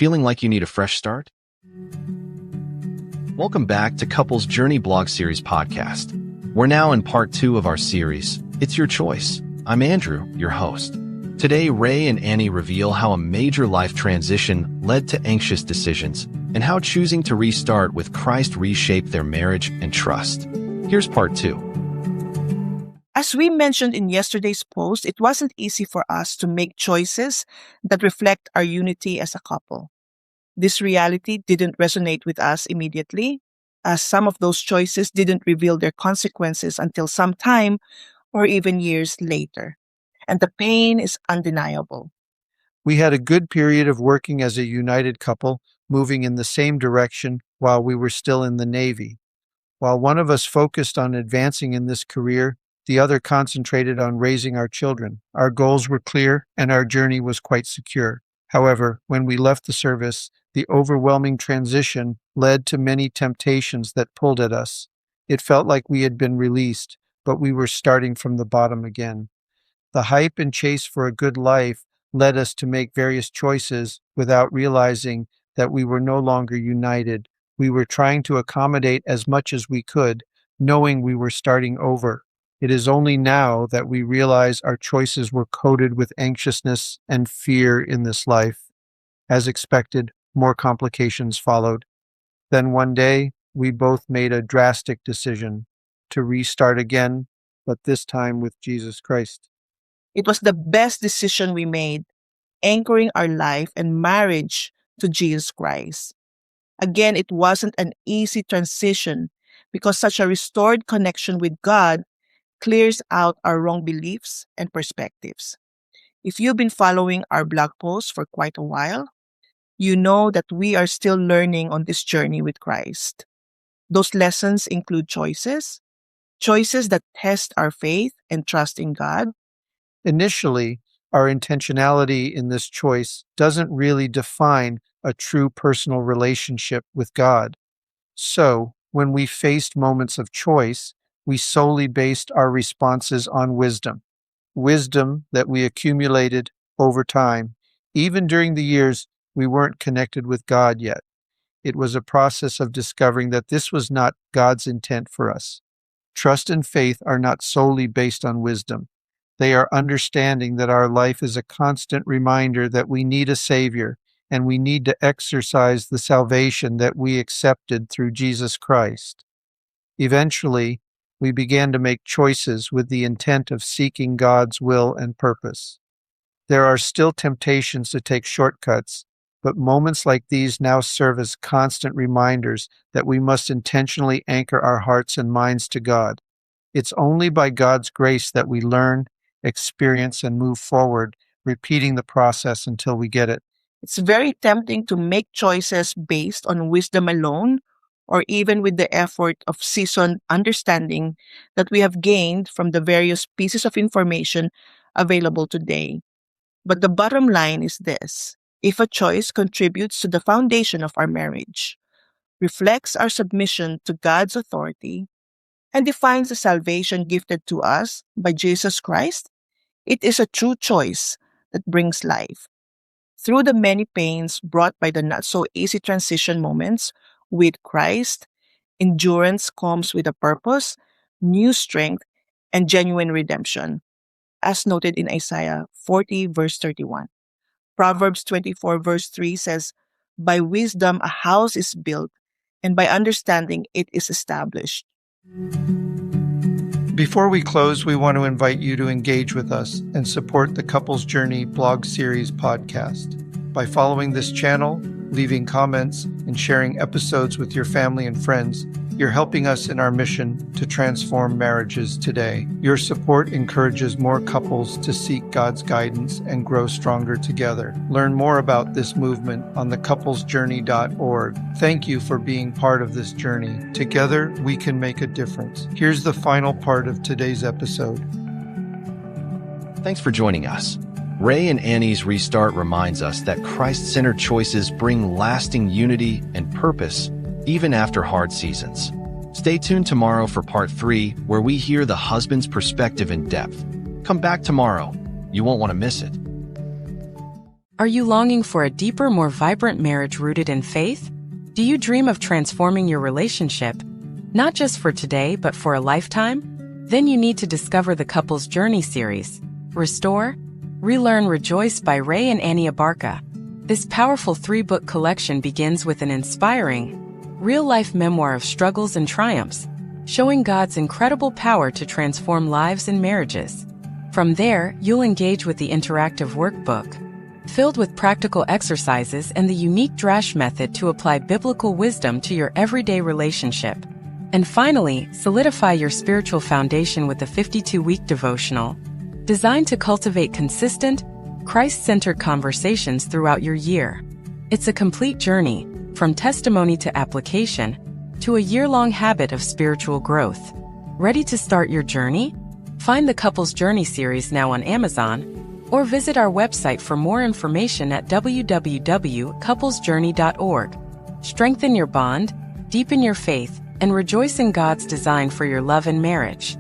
Feeling like you need a fresh start? Welcome back to Couples Journey Blog Series podcast. We're now in part 2 of our series, It's Your Choice. I'm Andrew, your host. Today, Ray and Annie reveal how a major life transition led to anxious decisions and how choosing to restart with Christ reshaped their marriage and trust. Here's part 2. As we mentioned in yesterday's post, it wasn't easy for us to make choices that reflect our unity as a couple. This reality didn't resonate with us immediately, as some of those choices didn't reveal their consequences until some time or even years later. And the pain is undeniable. We had a good period of working as a united couple, moving in the same direction while we were still in the Navy. While one of us focused on advancing in this career, the other concentrated on raising our children. Our goals were clear and our journey was quite secure. However, when we left the service, the overwhelming transition led to many temptations that pulled at us. It felt like we had been released, but we were starting from the bottom again. The hype and chase for a good life led us to make various choices without realizing that we were no longer united. We were trying to accommodate as much as we could, knowing we were starting over. It is only now that we realize our choices were coated with anxiousness and fear in this life. As expected, more complications followed. Then one day, we both made a drastic decision to restart again, but this time with Jesus Christ. It was the best decision we made, anchoring our life and marriage to Jesus Christ. Again, it wasn't an easy transition because such a restored connection with God clears out our wrong beliefs and perspectives. If you've been following our blog posts for quite a while, you know that we are still learning on this journey with Christ. Those lessons include choices that test our faith and trust in God. Initially, our intentionality in this choice doesn't really define a true personal relationship with God. So, when we faced moments of choice, we solely based our responses on wisdom that we accumulated over time. Even during the years we weren't connected with God yet. It was a process of discovering that this was not God's intent for us. Trust and faith are not solely based on wisdom. They are understanding that our life is a constant reminder that we need a Savior and we need to exercise the salvation that we accepted through Jesus Christ. Eventually, we began to make choices with the intent of seeking God's will and purpose. There are still temptations to take shortcuts, but moments like these now serve as constant reminders that we must intentionally anchor our hearts and minds to God. It's only by God's grace that we learn, experience, and move forward, repeating the process until we get it. It's very tempting to make choices based on wisdom alone, or even with the effort of seasoned understanding that we have gained from the various pieces of information available today. But the bottom line is this: if a choice contributes to the foundation of our marriage, reflects our submission to God's authority, and defines the salvation gifted to us by Jesus Christ, it is a true choice that brings life. Through the many pains brought by the not-so-easy transition moments with Christ, endurance comes with a purpose, new strength, and genuine redemption, as noted in Isaiah 40, verse 31. Proverbs 24, verse 3 says, "By wisdom a house is built, and by understanding it is established." Before we close, we want to invite you to engage with us and support the Couples Journey blog series podcast. By following this channel, leaving comments, and sharing episodes with your family and friends, you're helping us in our mission to transform marriages today. Your support encourages more couples to seek God's guidance and grow stronger together. Learn more about this movement on thecouplesjourney.org. Thank you for being part of this journey. Together, we can make a difference. Here's the final part of today's episode. Thanks for joining us. Ray and Annie's restart reminds us that Christ-centered choices bring lasting unity and purpose even after hard seasons. Stay tuned tomorrow for part 3, where we hear the husband's perspective in depth. Come back tomorrow. You won't want to miss it. Are you longing for a deeper, more vibrant marriage rooted in faith? Do you dream of transforming your relationship, not just for today, but for a lifetime? Then you need to discover the Couples Journey series, Restore, Relearn, Rejoice by Ray and Annie Abarca. This powerful 3-book collection begins with an inspiring, real-life memoir of struggles and triumphs, showing God's incredible power to transform lives and marriages. From there, you'll engage with the interactive workbook, filled with practical exercises and the unique Drash method to apply biblical wisdom to your everyday relationship. And finally, solidify your spiritual foundation with the 52-week devotional, designed to cultivate consistent, Christ-centered conversations throughout your year. It's a complete journey, from testimony to application, to a year-long habit of spiritual growth. Ready to start your journey? Find the Couples Journey series now on Amazon, or visit our website for more information at www.couplesjourney.org. Strengthen your bond, deepen your faith, and rejoice in God's design for your love and marriage.